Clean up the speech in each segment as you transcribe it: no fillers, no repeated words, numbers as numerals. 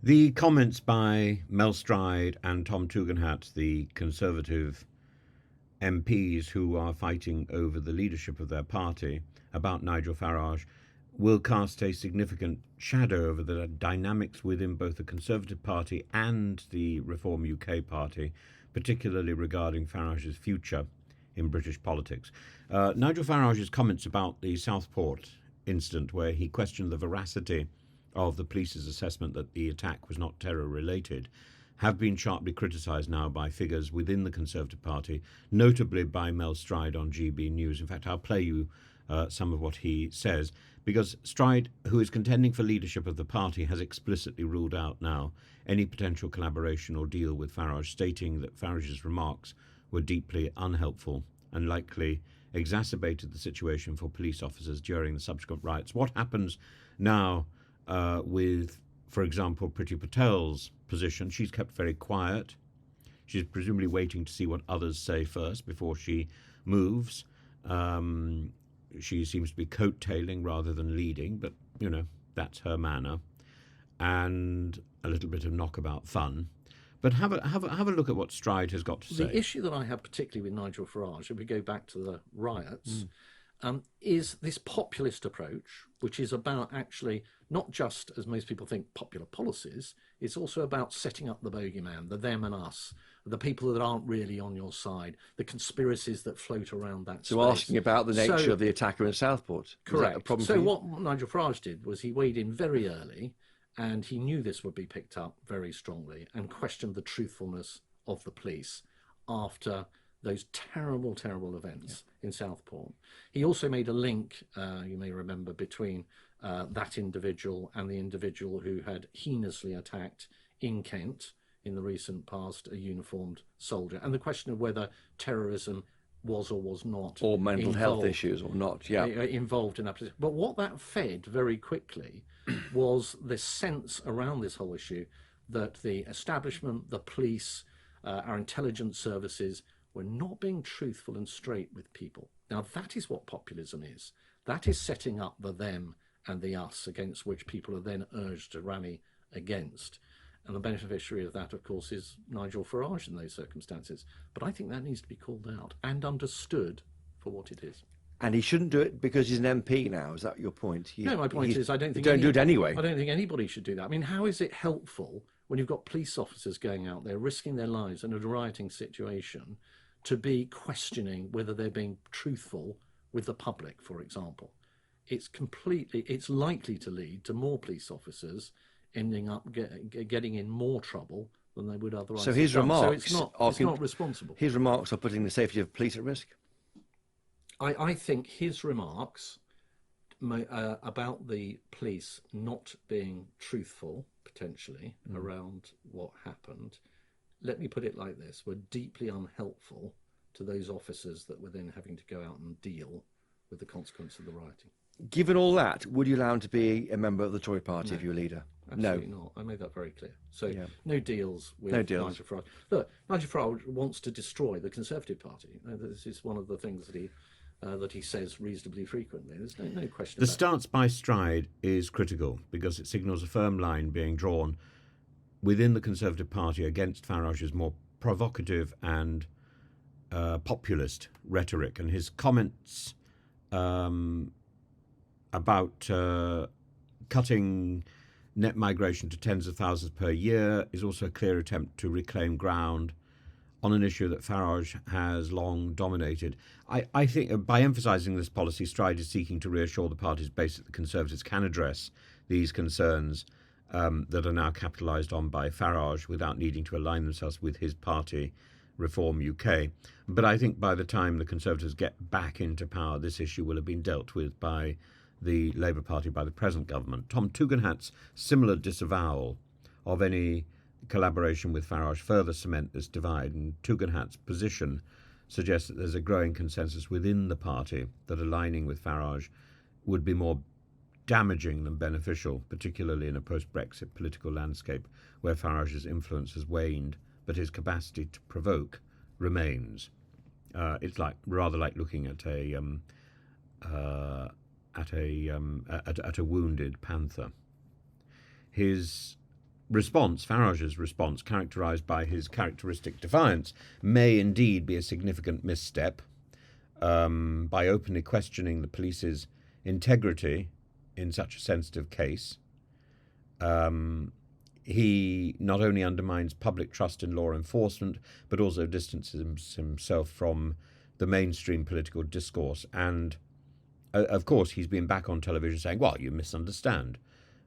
The comments by Mel Stride and Tom Tugendhat, the Conservative MPs who are fighting over the leadership of their party, about Nigel Farage, will cast a significant shadow over the dynamics within both the Conservative Party and the Reform UK Party, particularly regarding Farage's future in British politics. Nigel Farage's comments about the Southport incident, where he questioned the veracity of the police's assessment that the attack was not terror-related, have been sharply criticised now by figures within the Conservative Party, notably by Mel Stride on GB News. In fact, I'll play you some of what he says, because Stride, who is contending for leadership of the party, has explicitly ruled out now any potential collaboration or deal with Farage, stating that Farage's remarks were deeply unhelpful and likely exacerbated the situation for police officers during the subsequent riots. What happens now with, for example, Priti Patel's position? She's kept very quiet. She's presumably waiting to see what others say first before she moves. She seems to be coattailing rather than leading, but, you know, that's her manner. And a little bit of knockabout fun. But have a look at what Stride has got to say. The issue that I have particularly with Nigel Farage, if we go back to the riots, is this populist approach, which is about actually not just, as most people think, popular policies. It's also about setting up the bogeyman, the them and us, the people that aren't really on your side, the conspiracies that float around that So space. asking about the nature of the attacker in Southport. Correct. Is that a problem so for you? what Nigel Farage did was he weighed in very early, and he knew this would be picked up very strongly, and questioned the truthfulness of the police after those terrible, terrible events in Southport. He also made a link, you may remember, between that individual and the individual who had heinously attacked in Kent in the recent past a uniformed soldier, and the question of whether terrorism was or was not, or mental health issues or not, involved in that position. But what that fed very quickly was this sense around this whole issue that the establishment, the police, our intelligence services were not being truthful and straight with people. Now, that is what populism is. That is setting up the them and the us against which people are then urged to rally against. And the beneficiary of that, of course, is Nigel Farage in those circumstances. But I think that needs to be called out and understood for what it is. And he shouldn't do it because he's an MP now. Is that your point? No, my point is I don't think... Don't do it anyway. I don't think anybody should do that. I mean, how is it helpful when you've got police officers going out there risking their lives in a rioting situation to be questioning whether they're being truthful with the public, for example? It's likely to lead to more police officers ending up getting in more trouble than they would otherwise. So his remarks, so it's not responsible. His remarks are putting the safety of police at risk. I think his remarks about the police not being truthful, potentially, around what happened, let me put it like this, were deeply unhelpful to those officers that were then having to go out and deal with the consequence of the rioting. Given all that, would you allow him to be a member of the Tory party if you were leader? Absolutely not. I made that very clear. So no deals with Nigel Farage. Look, Nigel Farage wants to destroy the Conservative Party. This is one of the things that he says reasonably frequently. There's no question The about stance by Stride is critical because it signals a firm line being drawn within the Conservative Party against Farage's more provocative and populist rhetoric, and his comments about cutting net migration to tens of thousands per year is also a clear attempt to reclaim ground on an issue that Farage has long dominated. I think by emphasising this policy, Stride is seeking to reassure the party's base that the Conservatives can address these concerns that are now capitalised on by Farage without needing to align themselves with his party, Reform UK. But I think by the time the Conservatives get back into power, this issue will have been dealt with by the Labour Party, by the present government. Tom Tugendhat's similar disavowal of any collaboration with Farage further cement this divide, and Tugendhat's position suggests that there's a growing consensus within the party that aligning with Farage would be more damaging than beneficial, particularly in a post-Brexit political landscape where Farage's influence has waned, but his capacity to provoke remains. It's rather like looking at a wounded panther. His response, Farage's response, characterised by his characteristic defiance, may indeed be a significant misstep. By openly questioning the police's integrity in such a sensitive case, he not only undermines public trust in law enforcement, but also distances himself from the mainstream political discourse. And, of course, he's been back on television saying, well, you misunderstand.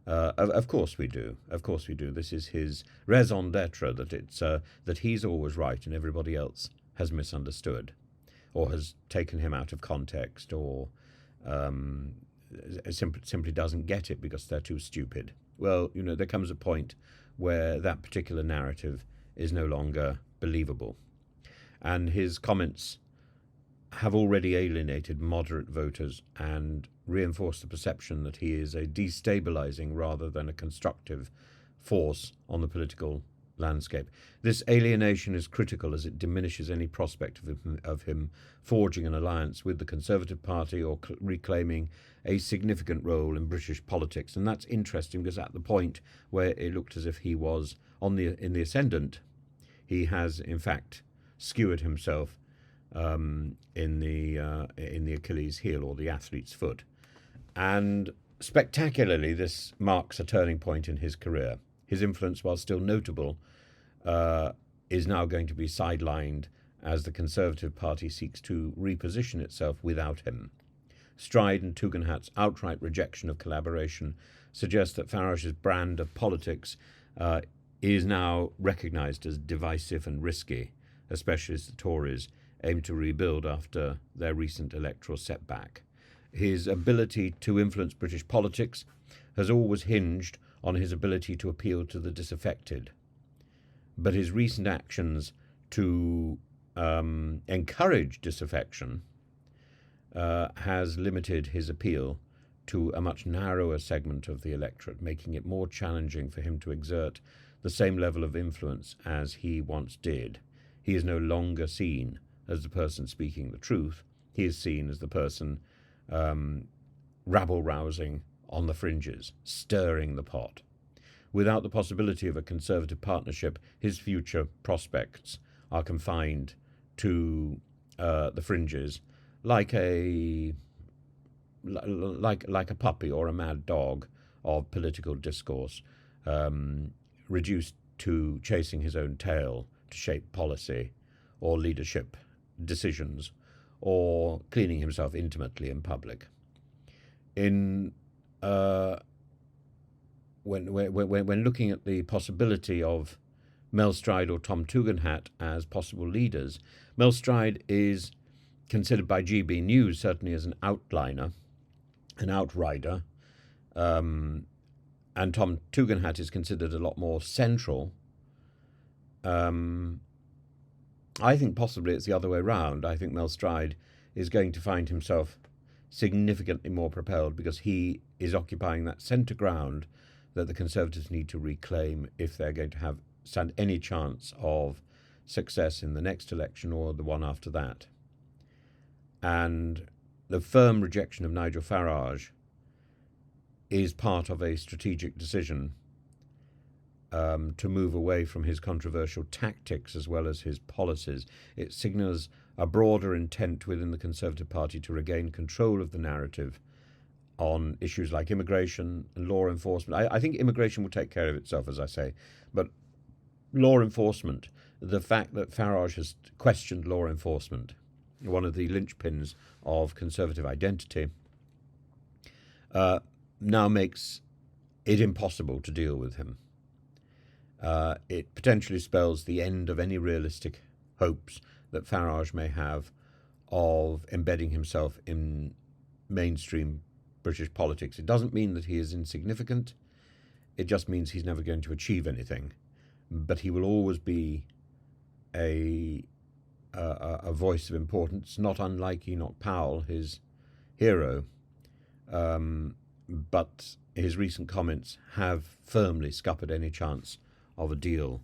Of course we do. Of course we do. This is his raison d'etre, that he's always right and everybody else has misunderstood or has taken him out of context, or simply doesn't get it because they're too stupid. Well, there comes a point where that particular narrative is no longer believable. And his comments have already alienated moderate voters and reinforced the perception that he is a destabilizing rather than a constructive force on the political landscape. This alienation is critical as it diminishes any prospect of him forging an alliance with the Conservative Party or reclaiming a significant role in British politics. And that's interesting because at the point where it looked as if he was in the ascendant, he has in fact skewered himself in the Achilles heel, or the athlete's foot. And spectacularly, this marks a turning point in his career. His influence, while still notable, is now going to be sidelined as the Conservative Party seeks to reposition itself without him. Stride and Tugendhat's outright rejection of collaboration suggests that Farage's brand of politics is now recognised as divisive and risky, especially as the Tories aim to rebuild after their recent electoral setback. His ability to influence British politics has always hinged on his ability to appeal to the disaffected. But his recent actions to encourage disaffection has limited his appeal to a much narrower segment of the electorate, making it more challenging for him to exert the same level of influence as he once did. He is no longer seen as the person speaking the truth. He is seen as the person rabble-rousing on the fringes, stirring the pot. Without the possibility of a Conservative partnership, his future prospects are confined to the fringes, like a puppy or a mad dog of political discourse, reduced to chasing his own tail to shape policy or leadership decisions, or cleaning himself intimately in public. When looking at the possibility of Mel Stride or Tom Tugendhat as possible leaders, Mel Stride is considered by GB News certainly as an outliner, an outrider, and Tom Tugendhat is considered a lot more central. I think possibly it's the other way round. I think Mel Stride is going to find himself significantly more propelled because he is occupying that centre ground that the Conservatives need to reclaim if they're going to stand any chance of success in the next election or the one after that. And the firm rejection of Nigel Farage is part of a strategic decision to move away from his controversial tactics as well as his policies. It signals a broader intent within the Conservative Party to regain control of the narrative on issues like immigration and law enforcement. I think immigration will take care of itself, as I say, but law enforcement, the fact that Farage has questioned law enforcement, one of the linchpins of Conservative identity, now makes it impossible to deal with him. It potentially spells the end of any realistic hopes that Farage may have of embedding himself in mainstream British politics. It doesn't mean that he is insignificant. It just means he's never going to achieve anything. But he will always be a voice of importance, not unlike Enoch Powell, his hero. But his recent comments have firmly scuppered any chance of a deal